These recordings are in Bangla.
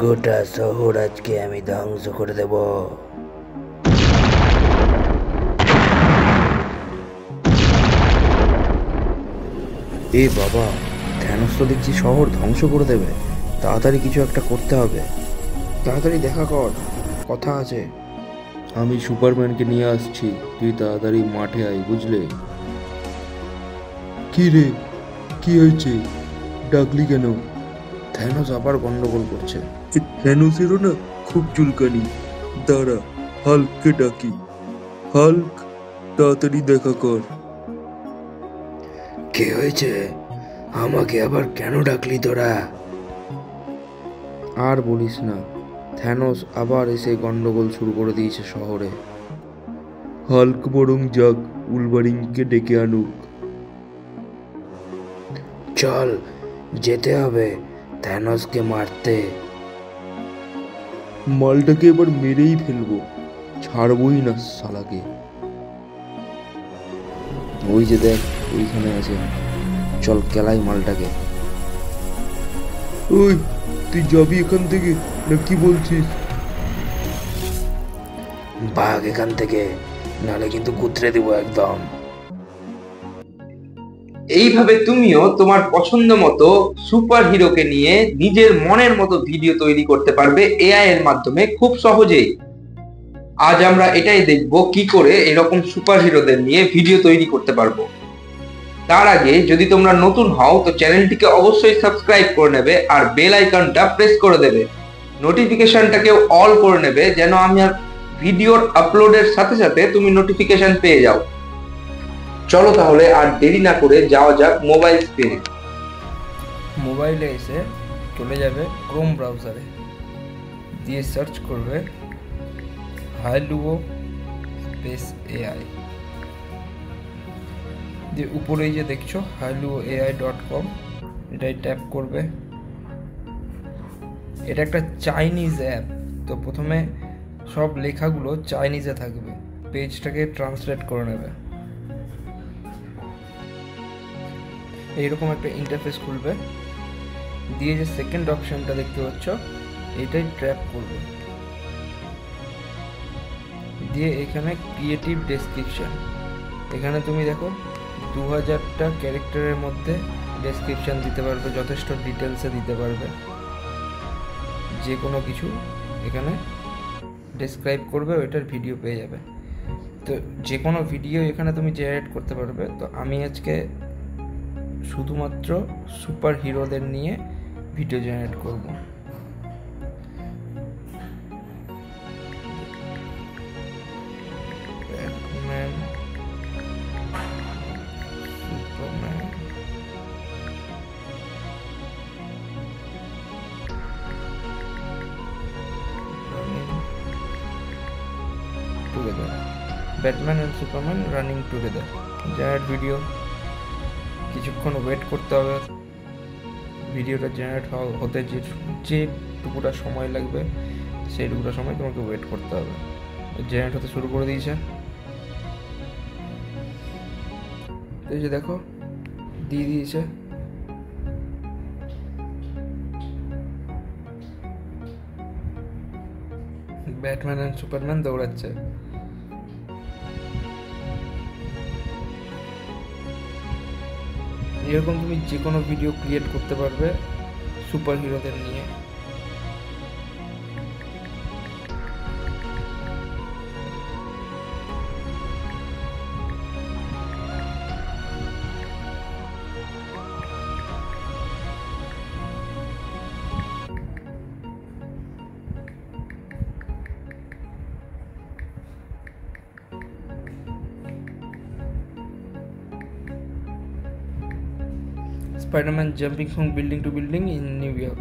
গোটা শহর আজকে আমি ধ্বংস করে দেব। এ বাবা, থ্যানোস তো দেখছি শহর ধ্বংস করে দেবে। তাড়াতাড়ি কিছু একটা করতে হবে। তাড়াতাড়ি দেখা কর, কথা আছে। আমি সুপারম্যানকে নিয়ে আসছি, তুই তাড়াতাড়ি মাঠে আয়, বুঝলে? কি রে, কি হয়েছে? ডাকলি কেন? থ্যানোস আবার গন্ডগোল করছে। থ্যানোসেরও না খুব চুলকানি। দাঁড়া, হাল্ককে ডাকি। হাল্ক, তাড়াতাড়ি দেখা কর। কি হয়েছে? আমাকে আবার কেন ডাকলি তোরা? আর বলিস না, থ্যানোস আবার এসে গন্ডগোল শুরু করে দিয়েছে শহরে। হাল্ক বরং যাক, উলভারিনকে ডেকে আনুক। চল, যেতে হবে থ্যানোসকে মারতে। মালটাকে এবার মেরেই ফেলবো, ছাড়বই না শালাকে। ওই যে দেখ, ওইখানে আছে। চল কেলাই মালটাকে। ওই, তুই যাবি এখান থেকে না কি বলছিস? ভাগ এখান থেকে, নাহলে কিন্তু কুতরে দিব একদম। এইভাবে তুমিও তোমার পছন্দ মতো সুপার হিরোকে নিয়ে নিজের মনের মতো ভিডিও তৈরি করতে পারবে এআই এর মাধ্যমে খুব সহজেই। আজ আমরা এটাই দেখব কি করে এরকম সুপার হিরোদের নিয়ে ভিডিও তৈরি করতে পারবো। তার আগে যদি তোমরা নতুন হও তো চ্যানেলটিকে অবশ্যই সাবস্ক্রাইব করে নেবে আর বেল আইকনটা প্রেস করে দেবে। নোটিফিকেশনটাকেও অল করে নেবে যেন আমার ভিডিওর আপলোডের সাথে সাথে তুমি নোটিফিকেশন পেয়ে যাও। চলো তাহলে আর দেরি না করে যাওয়া যাক মোবাইল স্ক্রিনে। মোবাইলে এসে চলে যাবে ক্রোম ব্রাউজারে, দিয়ে সার্চ করবে হাইলুও স্পেস এআই। দিয়ে উপরেই যে দেখছো hailuoai.com, এটাই ট্যাপ করবে। এটা একটা চাইনিজ অ্যাপ, তো প্রথমে সব লেখাগুলো চাইনিজে থাকবে, পেজটাকে ট্রান্সলেট করে নেবে। এইরকম একটা ইন্টারফেস খুলবে, দিয়ে যে সেকেন্ড অপশনটা দেখতে পাচ্ছ এটাই ট্র্যাপ করবে। দিয়ে এখানে ক্রিয়েটিভ ডেসক্রিপশন, এখানে তুমি দেখো 2000টা ক্যারেক্টারের মধ্যে ডেসক্রিপশন দিতে পারবে, যথেষ্ট ডিটেলসে দিতে পারবে। যে কোনো কিছু এখানে ডেসক্রাইব করবে, ওইটার ভিডিও পেয়ে যাবে। তো যে কোনো ভিডিও এখানে তুমি জেনারেট করতে পারবে। তো আমি আজকে শুধুমাত্র সুপার হিরোদের নিয়ে ভিডিও জেনারেট করব। Batman, superman, together, batman and superman running together, generate video. কিছুক্ষণ ওয়েট করতে হবে ভিডিওটা জেনারেট হতে, যেটুকুটা সময় লাগবে সেইটুকুটা সময় তোমাকে ওয়েট করতে হবে। জেনারেট হতে শুরু করে দিয়েছে, এই যে দেখো দিয়ে দিয়েছে। ব্যাটম্যান এন্ড সুপারম্যান দৌড়াচ্ছে। এরকম তুমি যে কোনো ভিডিও ক্রিয়েট করতে পারবে সুপার হিরোদের নিয়ে। Spider-Man jumping from building to building in New York.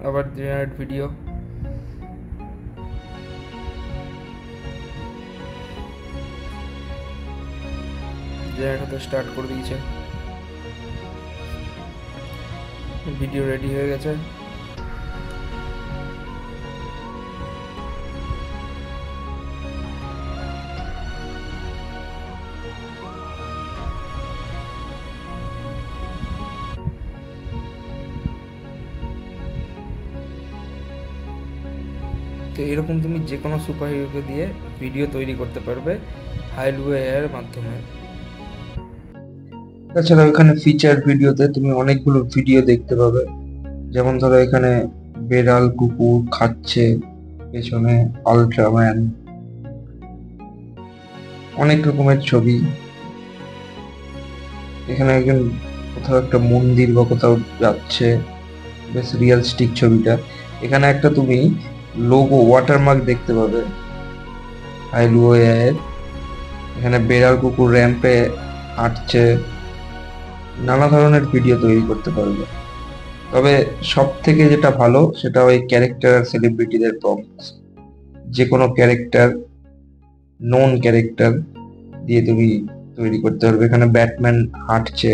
আবার জেনারেট ভিডিও। জেনারেট হতে স্টার্ট করে দিয়েছে, ভিডিও রেডি হয়ে গেছে। তো এরকম তুমি যে কোনো সুপার হিরোকে দিয়ে ভিডিও তৈরি করতে পারবে হাইলু এআই এর মাধ্যমে। তাছাড়া এখানে ফিচার ভিডিওতে তুমি অনেকগুলো ভিডিও দেখতে পাবে, যেমন ধরো এখানে বেড়াল কুকুর খাচ্ছে, পেছনে আল্ট্রাম্যান, অনেক রকমের ছবি। এখানে একজন কোথাও একটা মন্দির বা কোথাও যাচ্ছে, বেশ রিয়েলিস্টিক ছবিটা। এখানে একটা তুমি লোগো ওয়াটারমার্ক দেখতে পাবে হাইলু এআই এর। এখানে বেড়াল কুকুর র্যাম্পে হাঁটছে, নানা ধরনের ভিডিও তৈরি করতে পারবে। তবে সব থেকে যেটা ভালো সেটা ওই ক্যারেক্টার আর সেলিব্রিটিদের প্রম্পটস। যে কোনো ক্যারেক্টার, নোন ক্যারেক্টার দিয়ে তুমি তৈরি করতে পারবে। এখানে ব্যাটম্যান হাঁটছে,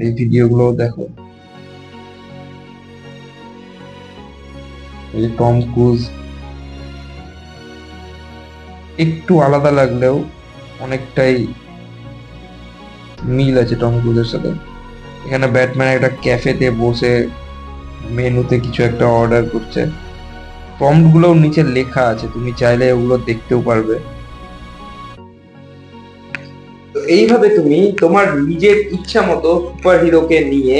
এই ভিডিওগুলো দেখো। এই টম ক্রুজ একটু আলাদা লাগলেও অনেকটাই মিল আছে টম ক্রুজের সাথে। এখানে ব্যাটম্যান একটা ক্যাফেতে বসে মেনুতে কিছু একটা অর্ডার করছে। প্রম্পট গুলো নিচে লেখা আছে, তুমি চাইলে ওগুলো দেখতেও পারবে। তো এইভাবে তুমি তোমার নিজের ইচ্ছা মতো সুপার হিরোকে নিয়ে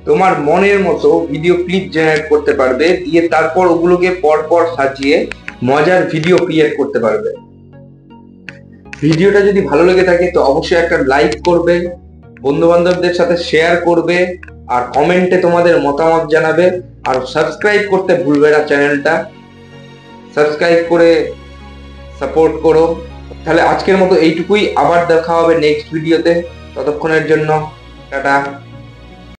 তোমার মনের মতো ভিডিও ক্লিপ জেনারেট করতে পারবে, দিয়ে তারপর ওগুলোকে পরপর সাজিয়ে মজার ভিডিও ক্রিয়েট করতে পারবে। ভিডিওটা যদি ভালো লেগে থাকে তো অবশ্যই একটা লাইক করবে, বন্ধু বান্ধবদের সাথে শেয়ার করবে, আর কমেন্টে তোমাদের মতামত জানাবে। আর সাবস্ক্রাইব করতে ভুলবে না চ্যানেলটা, সাবস্ক্রাইব করে সাপোর্ট করো। তাহলে আজকের মতো এইটুকুই, আবার দেখা হবে নেক্সট ভিডিওতে। ততক্ষণের জন্য টাটা।